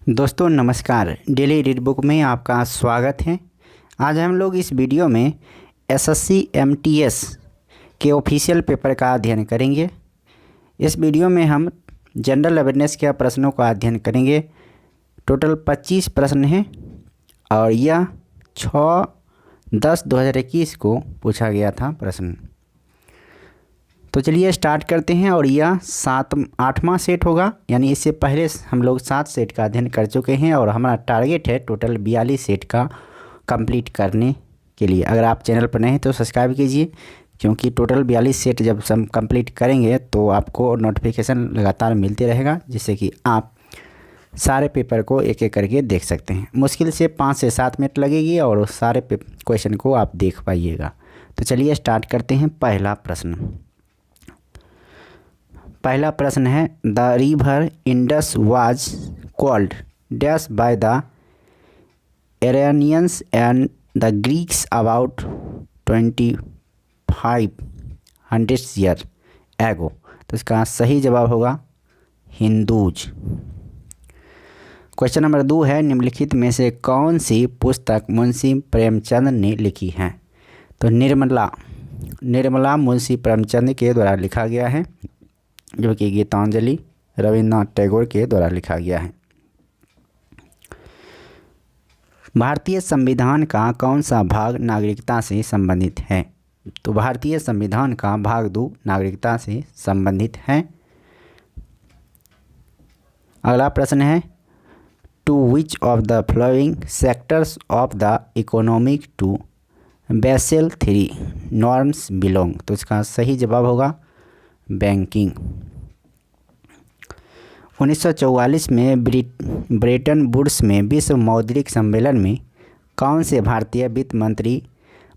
दोस्तों नमस्कार, daily read book में आपका स्वागत है। आज हम लोग इस वीडियो में एसएससी एमटीएस के ऑफिशियल पेपर का अध्ययन करेंगे। इस वीडियो में हम जनरल अवेयरनेस के प्रश्नों का अध्ययन करेंगे। टोटल 25 प्रश्न हैं और यह 6/10/2021 को पूछा गया था प्रश्न। तो चलिए स्टार्ट करते हैं। और यह 8वां सेट होगा, यानी इससे पहले हम लोग 7 सेट का अध्ययन कर चुके हैं और हमारा टारगेट है टोटल 42 सेट का कंप्लीट करने के लिए। अगर आप चैनल पर नए हैं तो सब्सक्राइब कीजिए, क्योंकि टोटल 42 सेट जब हम कंप्लीट करेंगे तो आपको नोटिफिकेशन लगातार मिलते रहेगा, जिससे कि आप सारे पेपर को एक एक करके देख सकते हैं। मुश्किल से 5 से 7 मिनट लगेगी और सारे क्वेश्चन को आप देख पाइएगा। तो चलिए स्टार्ट करते हैं। पहला प्रश्न है, the river Indus was called dash by the Iranians and the Greeks about 2500 year ago. तो इसका सही जवाब होगा हिंदूज। क्वेश्चन नंबर 2 है, निम्नलिखित में से कौन सी पुस्तक मुंशी प्रेमचंद ने लिखी है? तो निर्मला मुंशी प्रेमचंद के द्वारा लिखा गया है, जो कि गीतांजलि रविन्द्रनाथ टैगोर के द्वारा लिखा गया है। भारतीय संविधान का कौन सा भाग नागरिकता से संबंधित है? तो भारतीय संविधान का भाग 2 नागरिकता से संबंधित है। अगला प्रश्न है, to which of the following sectors of the economic to Basel 3 norms belong? तो इसका सही जवाब होगा बैंकिंग। 1944 में ब्रेटन वुड्स में विश्व मौद्रिक सम्मेलन में कौन से भारतीय वित्त मंत्री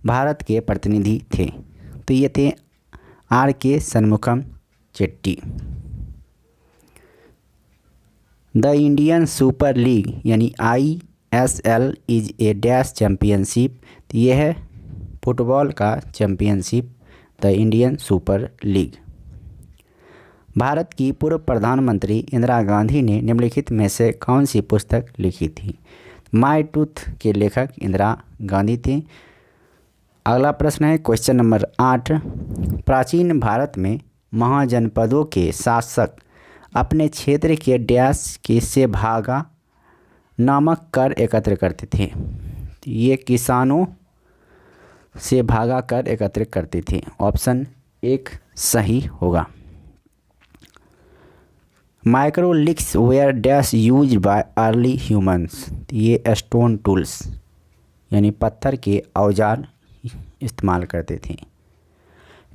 भारत के प्रतिनिधि थे? तो ये थे R.K. Shanmugam Chetty. The Indian super league यानी ISL is a dash championship. तो ये है फुटबॉल का championship, the Indian super league. Bharat की पूर्व प्रधानमंत्री इंदिरा गांधी ने निम्नलिखित में से कौन सी पुस्तक लिखी थी? माय टूथ के लेखक इंदिरा गांधी थी। अगला प्रश्न है, क्वेश्चन नंबर 8, प्राचीन भारत में महाजनपदों के शासक अपने क्षेत्र के डैश के से भागा नामक कर एकत्र करते थे। ये किसानों से भागा कर एकत्रित करते थे। ऑप्शन 1 सही होगा। Microliths were dash used by early humans. ये स्टोन टूल्स यानी पत्थर के औजार इस्तेमाल करते थे।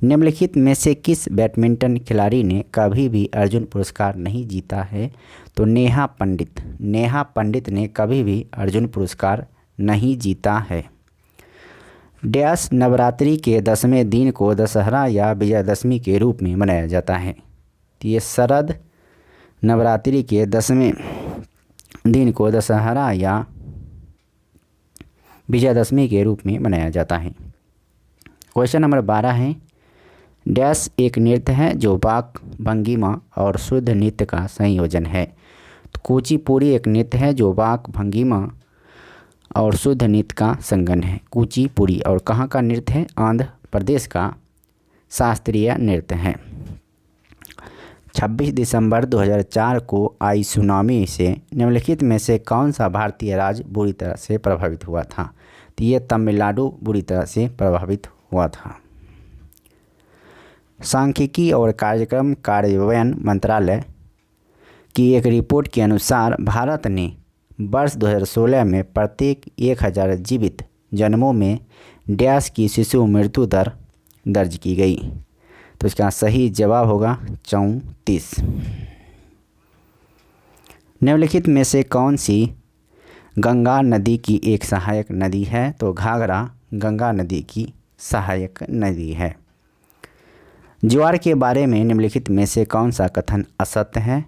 निम्नलिखित में से किस बैडमिंटन खिलाड़ी ने कभी भी अर्जुन पुरस्कार नहीं जीता है? तो नेहा पंडित ने कभी भी अर्जुन पुरस्कार नहीं जीता है। डैश नवरात्रि के 10वें दिन को दशहरा या विजयदशमी के रूप में मनाया जाता है। तो ये शरद नवरात्रि के 10वें दिन को दशहरा या विजयदशमी के रूप में मनाया जाता है। क्वेश्चन नंबर 12 है, डैश एक नृत्य है जो वाक भंगिमा और शुद्ध नृत्य का संयोजन है। तो कुचिपुड़ी एक नृत्य है जो वाक भंगिमा और शुद्ध नृत्य का संगम है। कुचिपुड़ी और कहाँ का नृत्य है? आंध्र प्रदेश का शास्त्रीय नृत्य है। 26 दिसंबर 2004 को आई सुनामी से निम्नलिखित में से कौन सा भारतीय राज्य बुरी तरह से प्रभावित हुआ था? तो ये तमिलनाडु बुरी तरह से प्रभावित हुआ था। सांख्यिकी और कार्यक्रम कार्यान्वयन मंत्रालय की एक रिपोर्ट के अनुसार भारत ने वर्ष 2016 में प्रत्येक 1000 जीवित जन्मों में डैश की शिशु मृत्यु दर दर्ज की गई। तो इसका सही जवाब होगा 34। निम्नलिखित में से कौन सी गंगा नदी की एक सहायक नदी है? तो घाघरा गंगा नदी की सहायक नदी है। ज्वार के बारे में निम्नलिखित में से कौन सा कथन असत्य है?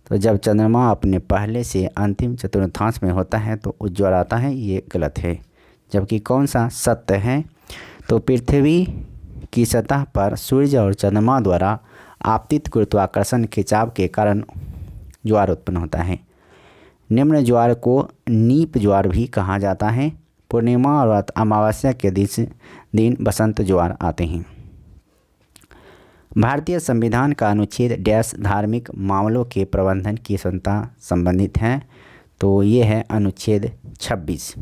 तो जब चंद्रमा अपने पहले से अंतिम चतुर्थांश में होता है तो उज्ज्वल आता है, ये गलत है। जबकि कौन सा सत्य है? तो पृथ्वी की सतह पर सूर्य और चंद्रमा द्वारा आपतित गुरुत्वाकर्षण खिंचाव के कारण ज्वार उत्पन्न होता है। निम्न ज्वार को नीप ज्वार भी कहा जाता है। पूर्णिमा और अमावस्या के दिन बसंत ज्वार आते हैं। भारतीय संविधान का अनुच्छेद डैश धार्मिक मामलों के प्रबंधन की स्वतंत्रता संबंधित है, तो ये है अनुच्छेद 26।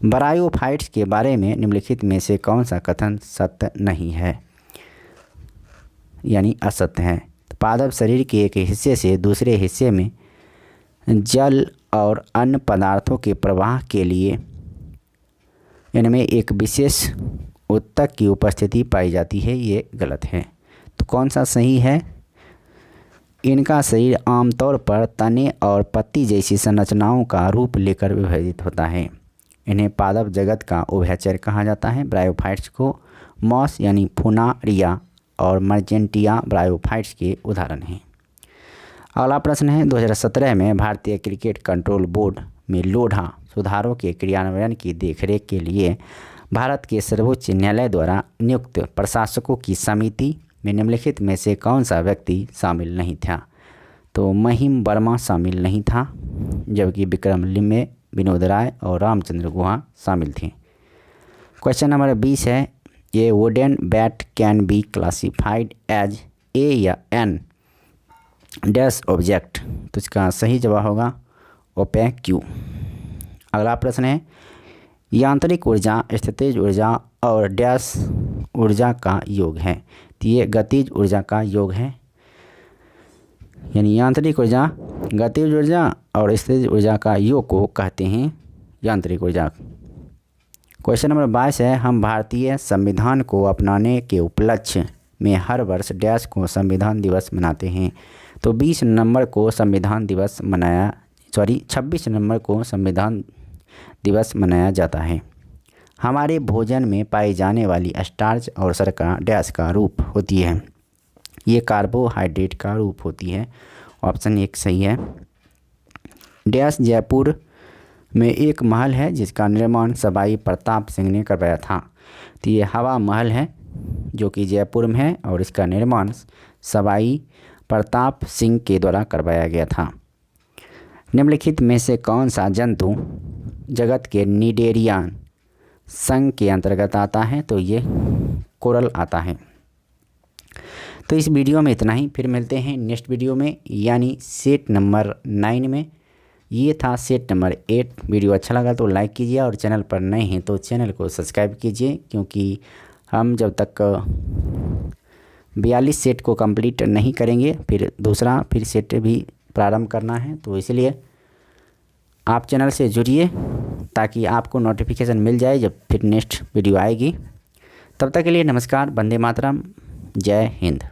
ब्रायोफाइट्स के बारे में निम्नलिखित में से कौन सा कथन सत्य नहीं है, यानी असत्य है। पादप शरीर के एक हिस्से से दूसरे हिस्से में जल और अन्य पदार्थों के प्रवाह के लिए इनमें एक विशेष उत्तक की उपस्थिति पाई जाती है, ये गलत है। तो कौन सा सही है? इनका शरीर आमतौर पर तने और पत्ती जैसी संरचनाओं का रूप लेकर विभाजित होता है। इन्हें पादप जगत का उभयचर कहा जाता है। ब्रायोफाइट्स को मॉस यानी फुनारिया और मर्जेंटिया ब्रायोफाइट्स के उदाहरण हैं। अगला प्रश्न है, 2017 में भारतीय क्रिकेट कंट्रोल बोर्ड में लोढ़ा सुधारों के क्रियान्वयन की देखरेख के लिए भारत के सर्वोच्च न्यायालय द्वारा नियुक्त प्रशासकों की समिति में निम्नलिखित में से कौन सा व्यक्ति शामिल नहीं था? तो महिम वर्मा शामिल नहीं था, जबकि विक्रम लिम्बे, विनोद राय और रामचंद्र गुहा शामिल थे। क्वेश्चन नंबर 20 है, a wooden bat can be classified as a या एन डैश ऑब्जेक्ट, तो इसका सही जवाब होगा ओपेक्यू। अगला प्रश्न है, यांत्रिक ऊर्जा, स्थितिज ऊर्जा और डैश ऊर्जा का योग है, तो ये गतिज ऊर्जा का योग है। यानी यांत्रिक ऊर्जा, गतिज ऊर्जा और स्थितिज ऊर्जा का योग को कहते हैं यांत्रिक ऊर्जा। क्वेश्चन नंबर 22 है, हम भारतीय संविधान को अपनाने के उपलक्ष्य में हर वर्ष डैश को संविधान दिवस मनाते हैं, तो 26 नवंबर को संविधान दिवस मनाया जाता है। हमारे भोजन में पाई जाने वाली स्टार्च और शर्करा डैश का रूप होती है, ये कार्बोहाइड्रेट का रूप होती है। ऑप्शन 1 सही है। डैश जयपुर में एक महल है जिसका निर्माण सवाई प्रताप सिंह ने करवाया था, तो ये हवा महल है जो कि जयपुर में है और इसका निर्माण सवाई प्रताप सिंह के द्वारा करवाया गया था। निम्नलिखित में से कौन सा जंतु जगत के निडेरियन संघ के अंतर्गत आता है? तो ये कोरल आता है। तो इस वीडियो में इतना ही, फिर मिलते हैं नेक्स्ट वीडियो में, यानी सेट नंबर 9 में। ये था सेट नंबर 8। वीडियो अच्छा लगा तो लाइक कीजिए और चैनल पर नए हैं तो चैनल को सब्सक्राइब कीजिए, क्योंकि हम जब तक 42 सेट को कंप्लीट नहीं करेंगे फिर सेट भी प्रारंभ करना है, तो इसलिए आप चैनल से जुड़िए ताकि आपको नोटिफिकेशन मिल जाए जब फिर नेक्स्ट वीडियो आएगी। तब तक के लिए नमस्कार, वंदे मातरम, जय हिंद।